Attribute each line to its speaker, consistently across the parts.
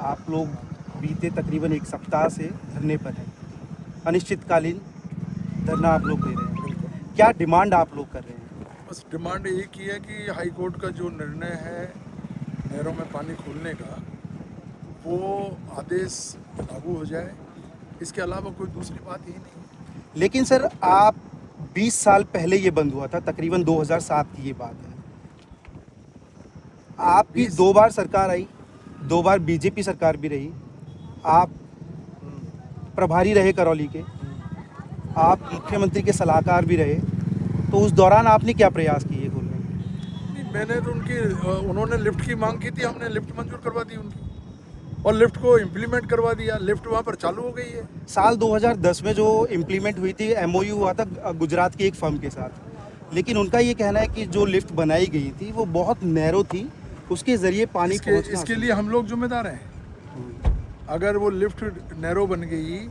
Speaker 1: आप लोग बीते तकरीबन एक सप्ताह से धरने पर हैं, अनिश्चितकालीन धरना आप लोग दे रहे हैं। क्या डिमांड आप लोग कर रहे हैं?
Speaker 2: बस डिमांड एक ही है कि हाई कोर्ट का जो निर्णय है नहरों में पानी खोलने का, वो आदेश लागू हो जाए। इसके अलावा कोई दूसरी बात ही नहीं।
Speaker 1: लेकिन सर, आप 20 साल पहले ये बंद हुआ था, तकरीबन 2007 की ये बात है। आपकी 2 बार सरकार आई, 2 बार बीजेपी सरकार भी रही, आप प्रभारी रहे करौली के, आप मुख्यमंत्री के सलाहकार भी रहे, तो उस दौरान आपने क्या प्रयास किए खोलने के?
Speaker 2: नहीं, मैंने तो उन्होंने लिफ्ट की मांग की थी, हमने लिफ्ट मंजूर करवा दी उनकी और लिफ्ट को इम्प्लीमेंट करवा दिया। लिफ्ट वहाँ पर चालू हो गई है।
Speaker 1: साल 2010 में जो इम्प्लीमेंट हुई थी, एमओयू हुआ था गुजरात की एक फर्म के साथ, लेकिन उनका ये कहना है कि जो लिफ्ट बनाई गई थी वो बहुत नैरो थी, उसके ज़रिए पानी
Speaker 2: इसके लिए हम लोग जिम्मेदार हैं। अगर वो लिफ्ट नैरो बन गई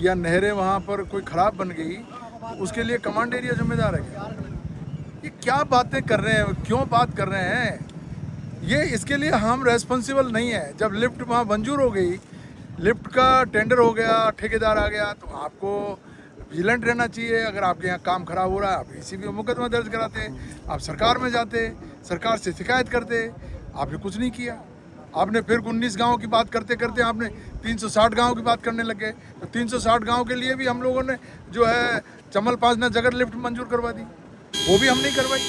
Speaker 2: या नहरें वहाँ पर कोई ख़राब बन गई, तो उसके लिए कमांड एरिया जिम्मेदार है क्या? ये क्या बातें कर रहे हैं, क्यों बात कर रहे हैं? ये इसके लिए हम रेस्पॉन्सिबल नहीं है। जब लिफ्ट वहाँ मंजूर हो गई, लिफ्ट का टेंडर हो गया, ठेकेदार आ गया, तो आपको विजिलेंट रहना चाहिए। अगर आपके यहाँ काम खराब हो रहा है, आप इसी भी मुकदमा दर्ज कराते, आप सरकार में जाते, सरकार से शिकायत करते। आपने कुछ नहीं किया। आपने फिर 19 गाँव की बात करते करते आपने 360 गाँव की बात करने लग गए। तो 360 गाँव के लिए भी हम लोगों ने जो है चमल पाजना जगर लिफ्ट मंजूर करवा दी, वो भी हम नहीं करवाई,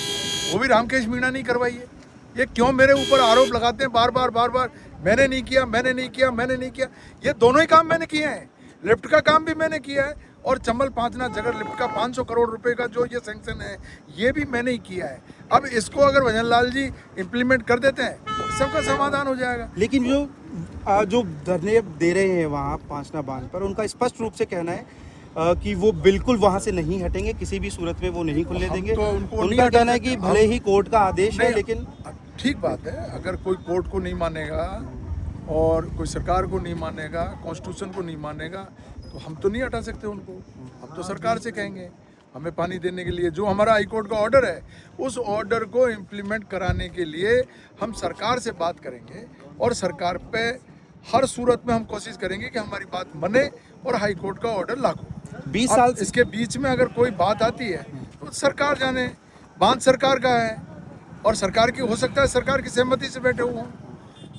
Speaker 2: वो भी रामकेश मीणा नहीं करवाई है। ये क्यों मेरे ऊपर आरोप लगाते हैं बार बार? मैंने नहीं किया, मैंने नहीं किया, मैंने नहीं किया। ये दोनों ही काम मैंने किए हैं। लिफ्ट का काम भी मैंने किया है और चंबल पांचना जगर लिफ्ट का 500 करोड़ रुपए का जो ये सैंक्शन है, ये भी मैंने ही किया है। अब इसको अगर भजन लाल जी इम्प्लीमेंट कर देते हैं, तो सबका समाधान हो जाएगा।
Speaker 1: लेकिन जो धरने दे रहे हैं वहाँ पांचना बांध पर, उनका स्पष्ट रूप से कहना है कि वो बिल्कुल वहाँ से नहीं हटेंगे, किसी भी सूरत में वो नहीं खुलने देंगे।
Speaker 2: तो उनको
Speaker 1: उनका कहना है कि भले ही कोर्ट का आदेश है, लेकिन
Speaker 2: ठीक बात है। अगर कोई कोर्ट को नहीं मानेगा और कोई सरकार को नहीं मानेगा, कॉन्स्टिट्यूशन को नहीं मानेगा, तो हम तो नहीं हटा सकते उनको। हम तो सरकार से कहेंगे हमें पानी देने के लिए जो हमारा हाई कोर्ट का ऑर्डर है, उस ऑर्डर को इम्प्लीमेंट कराने के लिए हम सरकार से बात करेंगे और सरकार पे हर सूरत में हम कोशिश करेंगे कि हमारी बात मने और हाई कोर्ट का ऑर्डर लागू।
Speaker 1: 20 साल
Speaker 2: इसके बीच में अगर कोई बात आती है तो सरकार जाने। बांध सरकार का है और सरकार की हो सकता है सरकार की सहमति से बैठे हुए हों।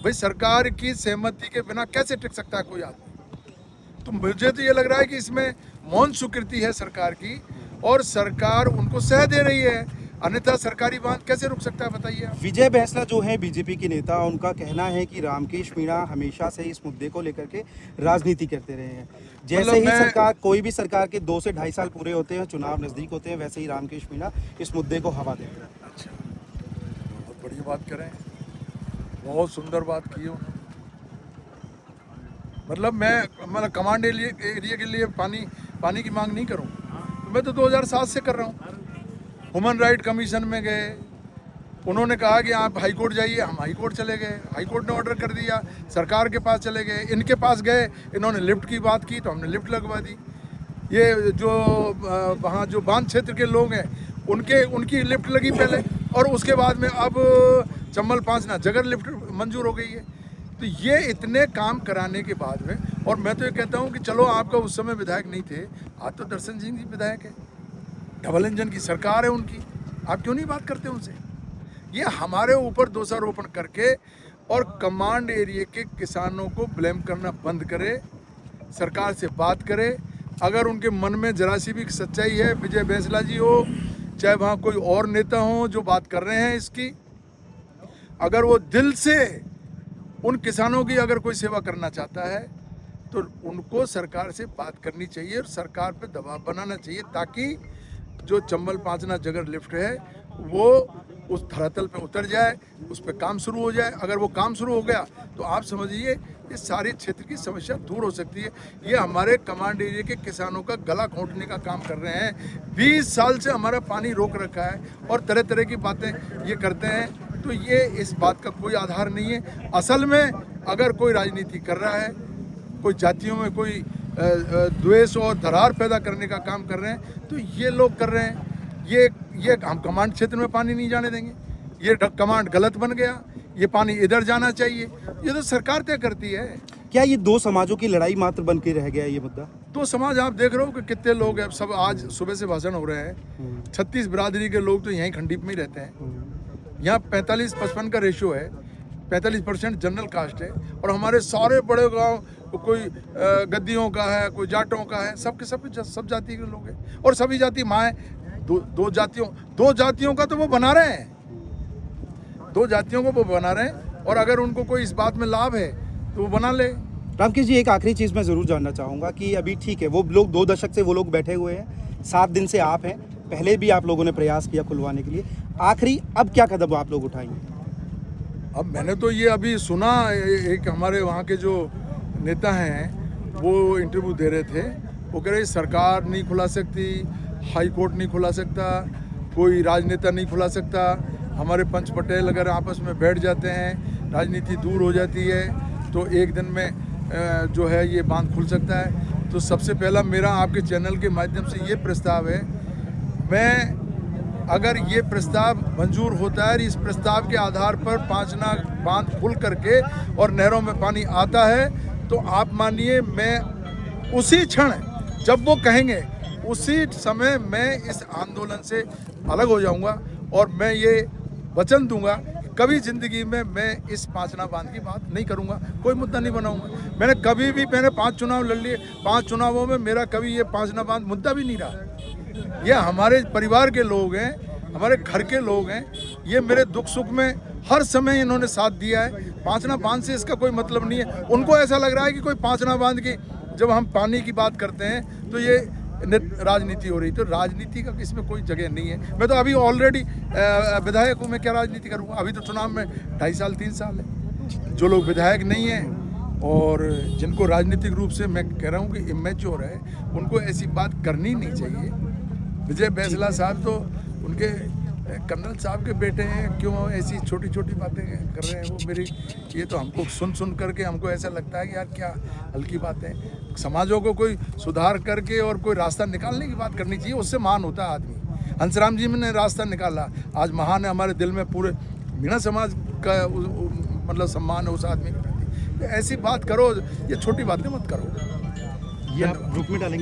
Speaker 2: भाई, सरकार की सहमति के बिना कैसे टिक सकता है कोई आदमी? तो मुझे तो ये लग रहा है कि इसमें मौन स्वीकृति है सरकार की और सरकार उनको सह दे रही है, अन्यथा सरकारी बांध कैसे रुक सकता है बताइए आप?
Speaker 1: विजय बैंसला जो है बीजेपी के नेता, उनका कहना है कि रामकेश मीणा हमेशा से इस मुद्दे को लेकर के राजनीति करते रहे हैं। जैसे ही सरकार, कोई भी सरकार के 2 से 2.5 साल पूरे होते हैं, चुनाव नजदीक होते हैं, वैसे ही रामकेश मीणा इस मुद्दे को हवा देते हैं।
Speaker 2: अच्छा, बहुत बढ़िया बात करें, बहुत सुंदर बात की उन्होंने। मतलब मैं कमांड एरिया के लिए पानी की मांग नहीं करूँ, तो मैं तो 2007 से कर रहा हूँ। ह्यूमन राइट कमीशन में गए, उन्होंने कहा कि आप हाई कोर्ट जाइए, हम हाई कोर्ट चले गए, हाई कोर्ट ने ऑर्डर कर दिया, सरकार के पास चले गए, इनके पास गए, इन्होंने लिफ्ट की बात की तो हमने लिफ्ट लगवा दी। ये जो वहाँ जो बांध क्षेत्र के लोग हैं, उनकी लिफ्ट लगी पहले और उसके बाद में अब चंबल पांचना जगर लिफ्ट मंजूर हो गई है। तो ये इतने काम कराने के बाद में, और मैं तो ये कहता हूँ कि चलो आपका उस समय विधायक नहीं थे, आज तो दर्शन सिंह जी विधायक है, डबल इंजन की सरकार है उनकी, आप क्यों नहीं बात करते उनसे? ये हमारे ऊपर दोषारोपण करके और कमांड एरिया के किसानों को ब्लेम करना बंद करे, सरकार से बात करे। अगर उनके मन में जरा सी भी सच्चाई है, विजय बैंसला जी हो चाहे वहाँ कोई और नेता हो जो बात कर रहे हैं इसकी, अगर वो दिल से उन किसानों की अगर कोई सेवा करना चाहता है तो उनको सरकार से बात करनी चाहिए और सरकार पे दबाव बनाना चाहिए, ताकि जो चंबल पांचना जगर लिफ्ट है वो उस धरातल पे उतर जाए, उस पर काम शुरू हो जाए। अगर वो काम शुरू हो गया तो आप समझिए इस सारे क्षेत्र की समस्या दूर हो सकती है। ये हमारे कमांड एरिया के किसानों का गला घोंटने का काम कर रहे हैं। 20 साल से हमारा पानी रोक रखा है और तरह तरह की बातें ये करते हैं, तो ये इस बात का कोई आधार नहीं है। असल में अगर कोई राजनीति कर रहा है, कोई जातियों में कोई द्वेष और दरार पैदा करने का काम कर रहे हैं, तो ये लोग कर रहे हैं। ये हम कमांड क्षेत्र में पानी नहीं जाने देंगे। ये कमांड गलत बन गया, ये पानी इधर जाना चाहिए, ये तो सरकार तय करती है।
Speaker 1: क्या ये दो समाजों की लड़ाई मात्र बन के रह गया है ये मुद्दा?
Speaker 2: तो समाज आप देख रहे हो कि कितने लोग हैं, सब आज सुबह से भाषण हो रहे हैं। 36 बिरादरी के लोग तो यहीं खंडीप में ही रहते हैं। यहाँ 45-55 का रेशियो है, 45% जनरल कास्ट है, और हमारे सारे बड़े गांव कोई गद्दियों का है, कोई जाटों का है, सब जाति के लोग हैं, और सभी जाति माँ दो जातियों का तो वो बना रहे हैं, 2 जातियों को वो बना रहे हैं, और अगर उनको कोई इस बात में लाभ है तो वो बना ले।
Speaker 1: रामकृष्ण जी, एक आखिरी चीज़ मैं ज़रूर जानना चाहूँगा कि अभी ठीक है, वो लोग 2 दशक से वो लोग बैठे हुए हैं, 7 दिन से आप हैं, पहले भी आप लोगों ने प्रयास किया खुलवाने के लिए, आखिरी अब क्या कदम आप लोग उठाएंगे?
Speaker 2: अब मैंने तो ये अभी सुना, एक हमारे वहाँ के जो नेता हैं वो इंटरव्यू दे रहे थे, वो कह रहे सरकार नहीं खुला सकती, हाई कोर्ट नहीं खुला सकता, कोई राजनेता नहीं खुला सकता, हमारे पंच पटेल अगर आपस में बैठ जाते हैं, राजनीति दूर हो जाती है, तो एक दिन में जो है ये बांध खुल सकता है। तो सबसे पहला मेरा आपके चैनल के माध्यम से ये प्रस्ताव है, मैं अगर ये प्रस्ताव मंजूर होता है, इस प्रस्ताव के आधार पर पांचना बांध खुल करके और नहरों में पानी आता है, तो आप मानिए मैं उसी क्षण जब वो कहेंगे उसी समय मैं इस आंदोलन से अलग हो जाऊंगा, और मैं ये वचन दूंगा कभी ज़िंदगी में मैं इस पांचना बांध की बात नहीं करूंगा, कोई मुद्दा नहीं बनाऊंगा। मैंने 5 चुनाव लड़ लिए, 5 चुनावों में मेरा कभी ये पांचना बांध मुद्दा भी नहीं रहा। ये हमारे परिवार के लोग हैं, हमारे घर के लोग हैं, ये मेरे दुख सुख में हर समय इन्होंने साथ दिया है। पांचना बांध से इसका कोई मतलब नहीं है। उनको ऐसा लग रहा है कि कोई पांचना बांध की, जब हम पानी की बात करते हैं तो ये राजनीति हो रही, तो राजनीति का इसमें कोई जगह नहीं है। मैं तो अभी ऑलरेडी विधायक हूँ, मैं क्या राजनीति करूँगा? अभी तो चुनाव में 2.5 साल 3 साल है। जो लोग विधायक नहीं हैं और जिनको राजनीतिक रूप से मैं कह रहा हूँ कि इमेच्योर है, उनको ऐसी बात करनी नहीं चाहिए। विजय बैंसला साहब तो उनके कर्नल साहब के बेटे हैं, क्यों ऐसी छोटी छोटी बातें कर रहे हैं वो मेरी, ये तो हमको सुन करके हमको ऐसा लगता है कि यार क्या हल्की बातें। समाजों को कोई सुधार करके और कोई रास्ता निकालने की बात करनी चाहिए, उससे महान होता है आदमी। हंसराम जी ने रास्ता निकाला, आज महान है, हमारे दिल में पूरे मीणा समाज का मतलब सम्मान है उस आदमी के प्रति। ऐसी बात करो, ये छोटी बातें मत करो।
Speaker 1: ये आप ग्रुप में डालेंगे?